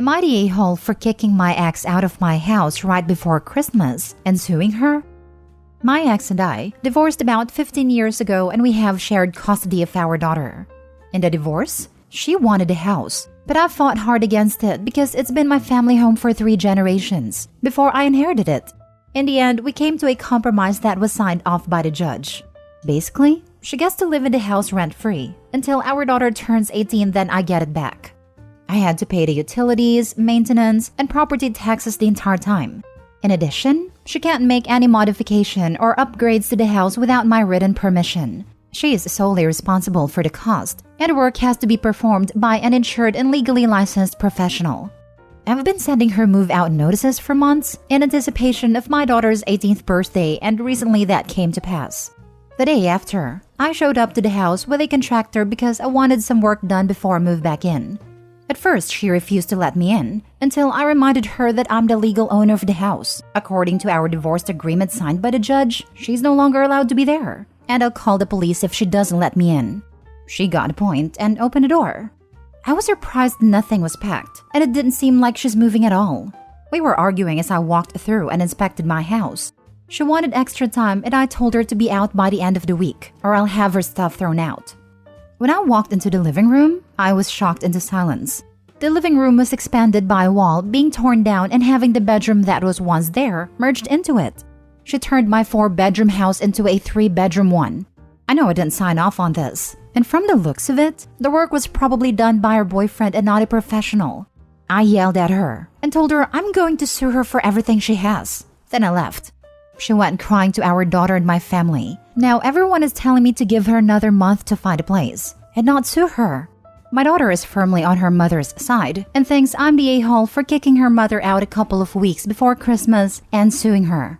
Am I the a-hole for kicking my ex out of my house right before Christmas and suing her? My ex and I divorced about 15 years ago, and we have shared custody of our daughter. In the divorce, she wanted the house, but I fought hard against it because it's been my family home for 3 generations before I inherited it. In the end, we came to a compromise that was signed off by the judge. Basically, she gets to live in the house rent-free until our daughter turns 18, then I get it back. I had to pay the utilities, maintenance, and property taxes the entire time. In addition, she can't make any modification or upgrades to the house without my written permission. She is solely responsible for the cost, and work has to be performed by an insured and legally licensed professional. I've been sending her move-out notices for months in anticipation of my daughter's 18th birthday, and recently that came to pass. The day after, I showed up to the house with a contractor because I wanted some work done before I moved back in. At first, she refused to let me in until I reminded her that I'm the legal owner of the house. According to our divorce agreement signed by the judge, she's no longer allowed to be there, and I'll call the police if she doesn't let me in. She got the point and opened the door. I was surprised nothing was packed, and it didn't seem like she's moving at all. We were arguing as I walked through and inspected my house. She wanted extra time, and I told her to be out by the end of the week, or I'll have her stuff thrown out. When I walked into the living room, I was shocked into silence. The living room was expanded by a wall being torn down and having the bedroom that was once there merged into it. She turned my 4-bedroom house into a 3-bedroom one. I know I didn't sign off on this, and from the looks of it, the work was probably done by her boyfriend and not a professional. I yelled at her and told her I'm going to sue her for everything she has. Then I left. She went crying to our daughter and my family. Now everyone is telling me to give her another month to find a place and not sue her. My daughter is firmly on her mother's side and thinks I'm the a-hole for kicking her mother out a couple of weeks before Christmas and suing her.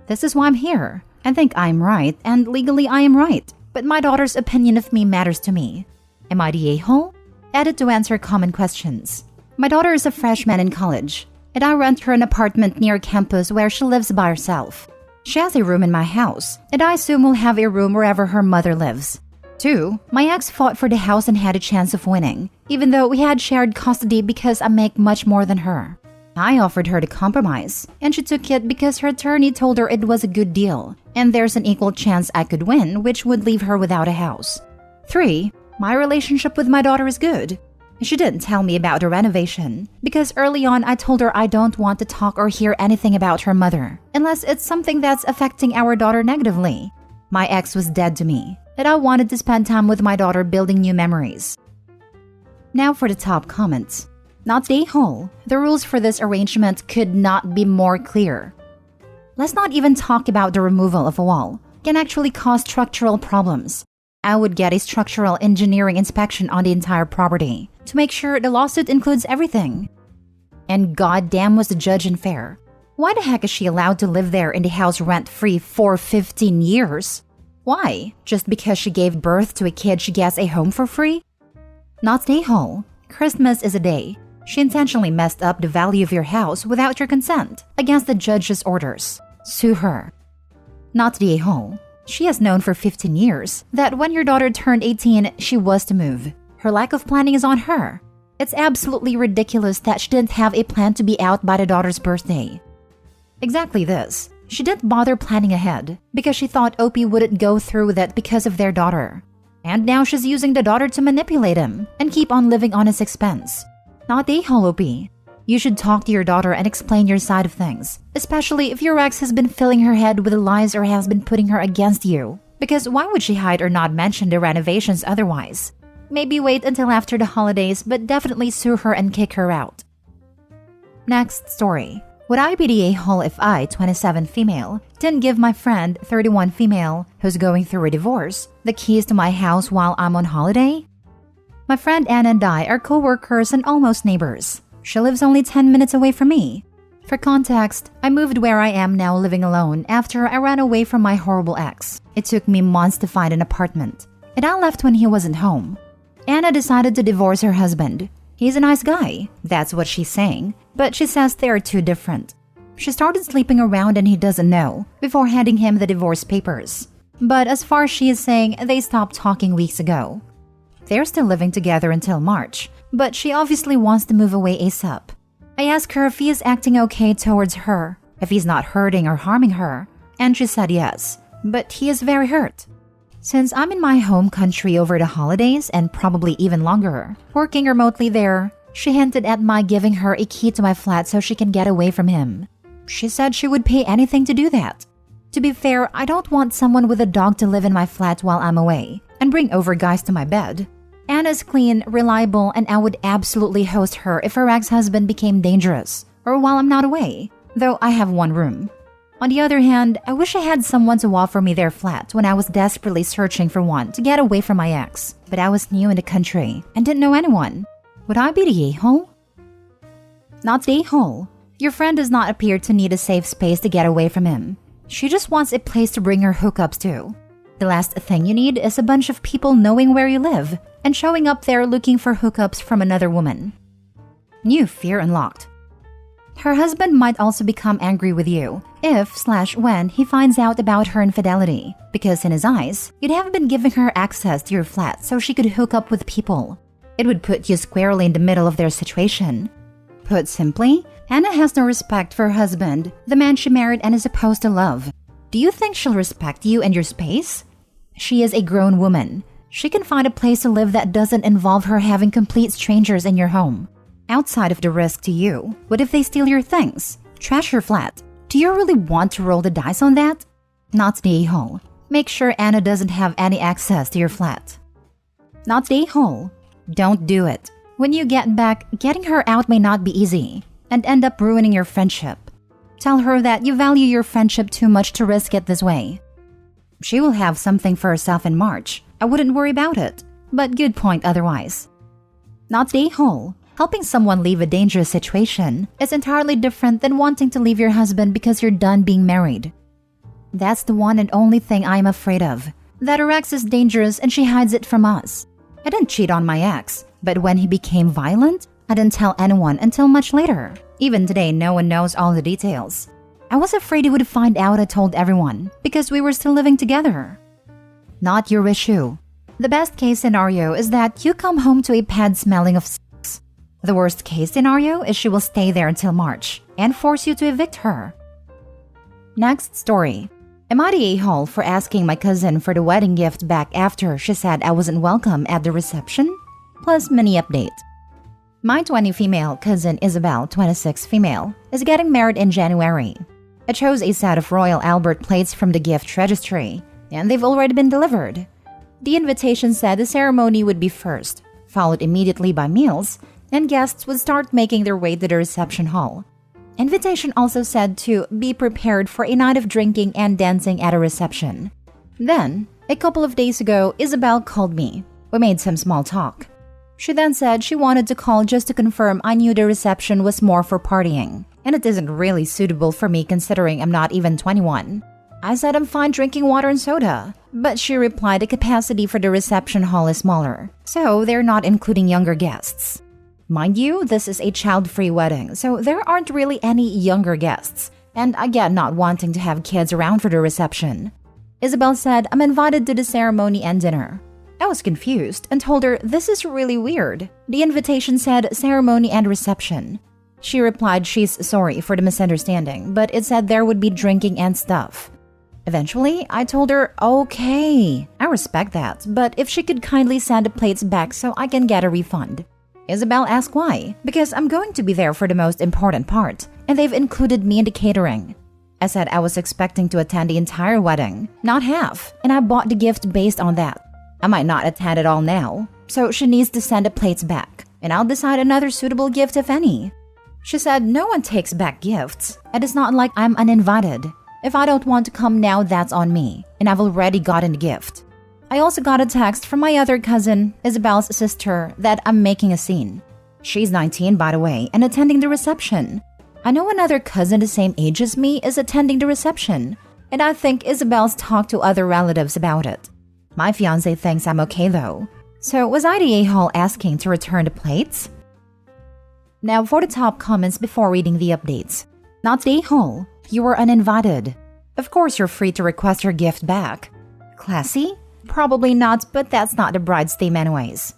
This is why I'm here. I think I'm right, and legally I am right, but my daughter's opinion of me matters to me. Am I the a-hole? Added to answer common questions. My daughter is a freshman in college, and I rent her an apartment near campus where she lives by herself. She has a room in my house, and I assume will have a room wherever her mother lives. 2, my ex fought for the house and had a chance of winning, even though we had shared custody because I make much more than her. I offered her to compromise, and she took it because her attorney told her it was a good deal, and there's an equal chance I could win, which would leave her without a house. 3, my relationship with my daughter is good. She didn't tell me about the renovation, because early on I told her I don't want to talk or hear anything about her mother, unless it's something that's affecting our daughter negatively. My ex was dead to me, and I wanted to spend time with my daughter building new memories. Now for the top comments. Not the a-hole. The rules for this arrangement could not be more clear. Let's not even talk about the removal of a wall. It can actually cause structural problems. I would get a structural engineering inspection on the entire property to make sure the lawsuit includes everything. And goddamn was the judge unfair. Why the heck is she allowed to live there in the house rent-free for 15 years? Why? Just because she gave birth to a kid she gets a home for free? Not the a-hole. Christmas is a day. She intentionally messed up the value of your house without your consent, against the judge's orders. Sue her. Not the a-hole. She has known for 15 years that when your daughter turned 18, she was to move. Her lack of planning is on her. It's absolutely ridiculous that she didn't have a plan to be out by the daughter's birthday. Exactly this. She didn't bother planning ahead because she thought Opie wouldn't go through with it because of their daughter. And now she's using the daughter to manipulate him and keep on living on his expense. Not the a-hole, Opie. You should talk to your daughter and explain your side of things, especially if your ex has been filling her head with lies or has been putting her against you. Because why would she hide or not mention the renovations otherwise? Maybe wait until after the holidays, but definitely sue her and kick her out. Next story. Would I be the a-hole if I, 27 female, didn't give my friend, 31 female, who's going through a divorce, the keys to my house while I'm on holiday? My friend Anna and I are co-workers and almost neighbors. She lives only 10 minutes away from me. For context, I moved where I am now living alone after I ran away from my horrible ex. It took me months to find an apartment, and I left when he wasn't home. Anna decided to divorce her husband. He's a nice guy, that's what she's saying, but she says they are too different. She started sleeping around and he doesn't know, before handing him the divorce papers. But as far as she is saying, they stopped talking weeks ago. They're still living together until March, but she obviously wants to move away ASAP. I asked her if he is acting okay towards her, if he's not hurting or harming her, and she said yes, but he is very hurt. Since I'm in my home country over the holidays and probably even longer, working remotely there, she hinted at my giving her a key to my flat so she can get away from him. She said she would pay anything to do that. To be fair, I don't want someone with a dog to live in my flat while I'm away and bring over guys to my bed. Anna's clean, reliable, and I would absolutely host her if her ex-husband became dangerous or while I'm not away, though I have one room. On the other hand, I wish I had someone to offer me their flat when I was desperately searching for one to get away from my ex, but I was new in the country and didn't know anyone. Would I be the a-hole? Not the a-hole. Your friend does not appear to need a safe space to get away from him. She just wants a place to bring her hookups to. The last thing you need is a bunch of people knowing where you live and showing up there looking for hookups from another woman. New fear unlocked. Her husband might also become angry with you if/when he finds out about her infidelity, because in his eyes, you'd have been giving her access to your flat so she could hook up with people. It would put you squarely in the middle of their situation. Put simply, Anna has no respect for her husband, the man she married and is supposed to love. Do you think she'll respect you and your space? She is a grown woman. She can find a place to live that doesn't involve her having complete strangers in your home. Outside of the risk to you, what if they steal your things? Trash your flat? Do you really want to roll the dice on that? Not the a-hole. Make sure Anna doesn't have any access to your flat. Not the a-hole. Don't do it. When you get back, getting her out may not be easy and end up ruining your friendship. Tell her that you value your friendship too much to risk it this way. She will have something for herself in March. I wouldn't worry about it, but good point otherwise. Not the a-hole. Helping someone leave a dangerous situation is entirely different than wanting to leave your husband because you're done being married. That's the one and only thing I'm afraid of, that her ex is dangerous and she hides it from us. I didn't cheat on my ex, but when he became violent, I didn't tell anyone until much later. Even today, no one knows all the details. I was afraid he would find out I told everyone because we were still living together. Not your issue. The best case scenario is that you come home to a pad smelling of sex. The worst case scenario is she will stay there until March and force you to evict her. Next story. Am I the a-hole for asking my cousin for the wedding gift back after she said I wasn't welcome at the reception? Plus mini update. My 20 female cousin Isabel, 26 female, is getting married in January. I chose a set of Royal Albert plates from the gift registry, and they've already been delivered. The invitation said the ceremony would be first, followed immediately by meals, and guests would start making their way to the reception hall. Invitation also said to be prepared for a night of drinking and dancing at a reception. Then, a couple of days ago, Isabel called me. We made some small talk. She then said she wanted to call just to confirm I knew the reception was more for partying, and it isn't really suitable for me considering I'm not even 21. I said I'm fine drinking water and soda, but she replied the capacity for the reception hall is smaller, so they're not including younger guests. Mind you, this is a child-free wedding, so there aren't really any younger guests, and I get not wanting to have kids around for the reception. Isabel said I'm invited to the ceremony and dinner. I was confused and told her this is really weird. The invitation said ceremony and reception. She replied she's sorry for the misunderstanding, but it said there would be drinking and stuff. Eventually, I told her, okay, I respect that, but if she could kindly send the plates back so I can get a refund. Isabel asked why, because I'm going to be there for the most important part, and they've included me in the catering. I said I was expecting to attend the entire wedding, not half, and I bought the gift based on that. I might not attend it all now, so she needs to send the plates back, and I'll decide another suitable gift if any. She said no one takes back gifts, and it's not like I'm uninvited. If I don't want to come now, that's on me, and I've already gotten the gift. I also got a text from my other cousin, Isabel's sister, that I'm making a scene. She's 19, by the way, and attending the reception. I know another cousin the same age as me is attending the reception, and I think Isabel's talked to other relatives about it. My fiancé thinks I'm okay though. So was I the a-hole asking to return the plates? Now for the top comments before reading the updates. Not the a-hole. You were uninvited. Of course you're free to request your gift back. Classy? Probably not, but that's not the bride's theme anyways.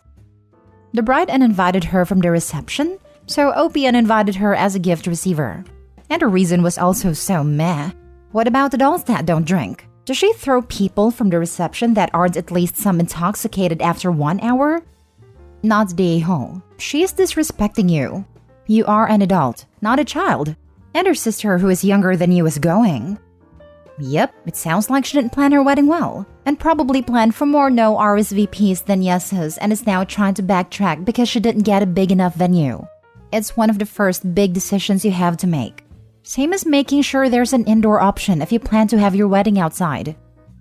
The bride uninvited her from the reception? so OP uninvited her as a gift receiver. And her reason was also so meh. What about adults that don't drink? Does she throw people from the reception that aren't at least some intoxicated after 1 hour? Not the a-hole. She is disrespecting you. You are an adult, not a child. And her sister, who is younger than you, is going. Yep, it sounds like she didn't plan her wedding well, and probably planned for more no RSVPs than yeses and is now trying to backtrack because she didn't get a big enough venue. It's one of the first big decisions you have to make. Same as making sure there's an indoor option if you plan to have your wedding outside.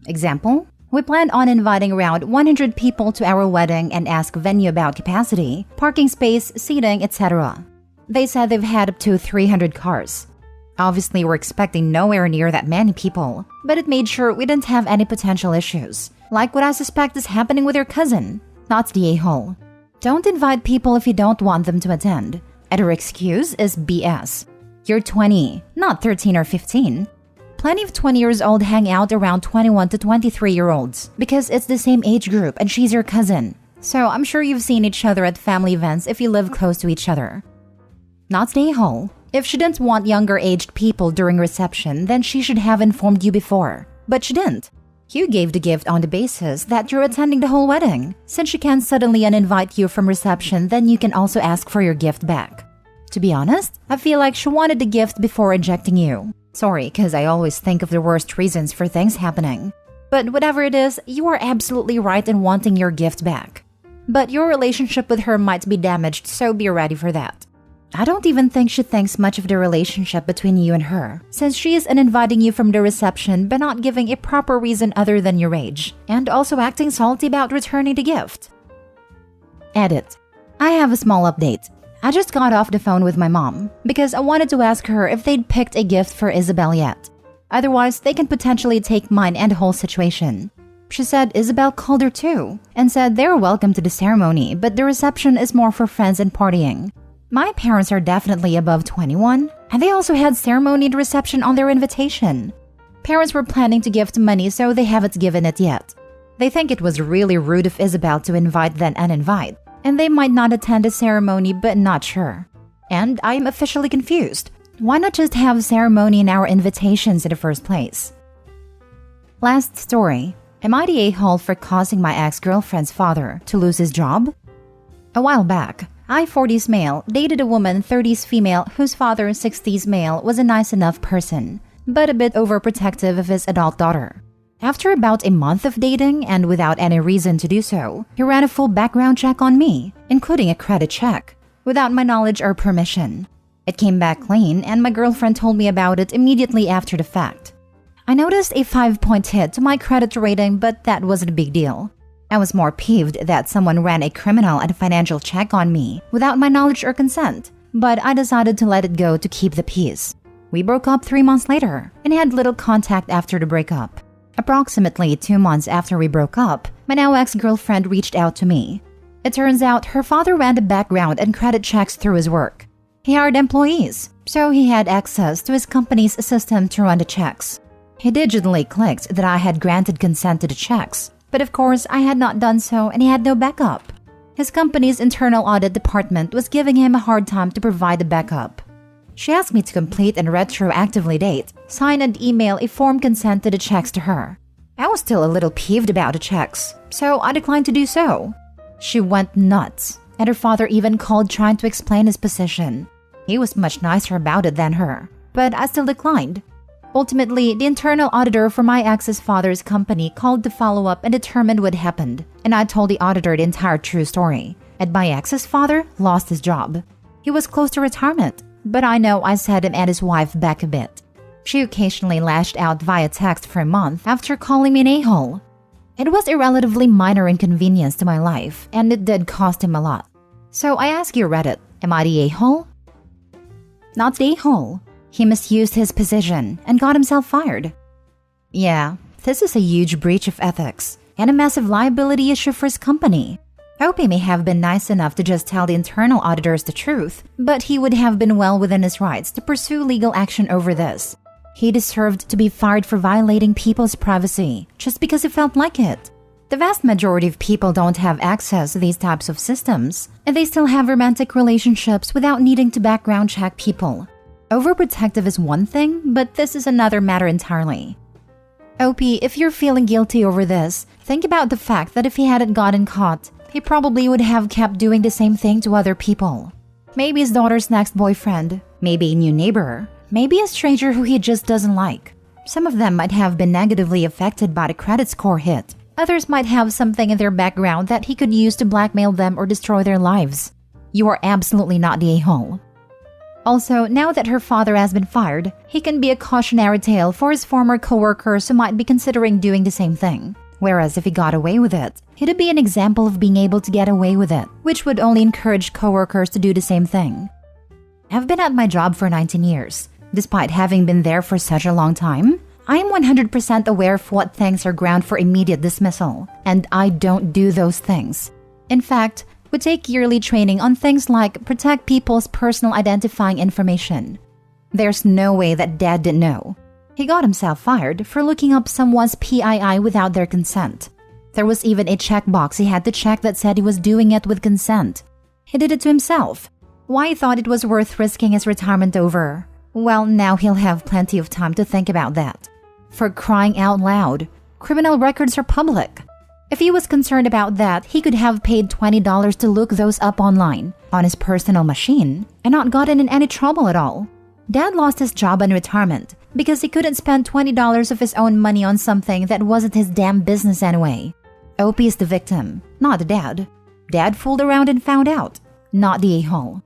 Example, we planned on inviting around 100 people to our wedding and asked venue about capacity, parking space, seating, etc. They said they've had up to 300 cars. Obviously, we're expecting nowhere near that many people, but it made sure we didn't have any potential issues, like what I suspect is happening with your cousin. That's the a-hole. Don't invite people if you don't want them to attend, and her excuse is BS. You're 20, not 13 or 15. Plenty of 20 years old hang out around 21 to 23-year-olds because it's the same age group and she's your cousin. So I'm sure you've seen each other at family events if you live close to each other. Not the a-hole. If she didn't want younger-aged people during reception, then she should have informed you before. But she didn't. You gave the gift on the basis that you're attending the whole wedding. Since she can suddenly uninvite you from reception, then you can also ask for your gift back. To be honest, I feel like she wanted the gift before rejecting you. Sorry, because I always think of the worst reasons for things happening. But whatever it is, you are absolutely right in wanting your gift back. But your relationship with her might be damaged, so be ready for that. I don't even think she thinks much of the relationship between you and her, since she is uninviting you from the reception but not giving a proper reason other than your age, and also acting salty about returning the gift. Edit. I have a small update. I just got off the phone with my mom because I wanted to ask her if they'd picked a gift for Isabel yet. Otherwise, they can potentially take mine and the whole situation. She said Isabel called her too and said they're welcome to the ceremony, but the reception is more for friends and partying. My parents are definitely above 21, and they also had ceremony and reception on their invitation. Parents were planning to gift money, so they haven't given it yet. They think it was really rude of Isabel to invite then uninvite, and they might not attend the ceremony but not sure. And I am officially confused. Why not just have a ceremony in our invitations in the first place? Last story. Am I the a-hole for causing my ex-girlfriend's father to lose his job? A while back, I, 40s male, dated a woman, 30s female, whose father, 60s male, was a nice enough person, but a bit overprotective of his adult daughter. After about a month of dating, and without any reason to do so, he ran a full background check on me, including a credit check, without my knowledge or permission. It came back clean, and my girlfriend told me about it immediately after the fact. I noticed a 5-point hit to my credit rating, but that wasn't a big deal. I was more peeved that someone ran a criminal and financial check on me without my knowledge or consent, but I decided to let it go to keep the peace. We broke up 3 months later and had little contact after the breakup. Approximately 2 months after we broke up, my now ex-girlfriend reached out to me. It turns out her father ran the background and credit checks through his work. He hired employees, so he had access to his company's system to run the checks. He digitally clicked that I had granted consent to the checks, but of course I had not done so and he had no backup. His company's internal audit department was giving him a hard time to provide the backup. She asked me to complete and retroactively date, sign and email a form consent to the checks to her. I was still a little peeved about the checks, so I declined to do so. She went nuts, and her father even called trying to explain his position. He was much nicer about it than her, but I still declined. Ultimately, the internal auditor for my ex's father's company called to follow up and determine what happened, and I told the auditor the entire true story. And my ex's father lost his job. He was close to retirement, but I know I set him and his wife back a bit. She occasionally lashed out via text for a month after calling me an a-hole. It was a relatively minor inconvenience to my life, and it did cost him a lot. So I ask you, Reddit, am I the a-hole? Not the a-hole. He misused his position and got himself fired. Yeah, this is a huge breach of ethics and a massive liability issue for his company. I hope he may have been nice enough to just tell the internal auditors the truth, but he would have been well within his rights to pursue legal action over this. He deserved to be fired for violating people's privacy just because he felt like it. The vast majority of people don't have access to these types of systems, and they still have romantic relationships without needing to background check people. Overprotective is one thing, but this is another matter entirely. OP, if you're feeling guilty over this, think about the fact that if he hadn't gotten caught, he probably would have kept doing the same thing to other people. Maybe his daughter's next boyfriend, maybe a new neighbor, maybe a stranger who he just doesn't like. Some of them might have been negatively affected by the credit score hit. Others might have something in their background that he could use to blackmail them or destroy their lives. You are absolutely not the a-hole. Also, now that her father has been fired, he can be a cautionary tale for his former co-workers who might be considering doing the same thing. Whereas if he got away with it, he'd be an example of being able to get away with it, which would only encourage co-workers to do the same thing. I've been at my job for 19 years. Despite having been there for such a long time, I am 100% aware of what things are ground for immediate dismissal, and I don't do those things. In fact, we take yearly training on things like protect people's personal identifying information. There's no way that Dad didn't know. He got himself fired for looking up someone's PII without their consent. There was even a checkbox he had to check that said he was doing it with consent. He did it to himself. Why he thought it was worth risking his retirement over? Well, now he'll have plenty of time to think about that. For crying out loud, criminal records are public. If he was concerned about that, he could have paid $20 to look those up online, on his personal machine, and not gotten in any trouble at all. Dad lost his job in retirement because he couldn't spend $20 of his own money on something that wasn't his damn business anyway. OP is the victim, not the dad. Dad fooled around and found out, not the a-hole.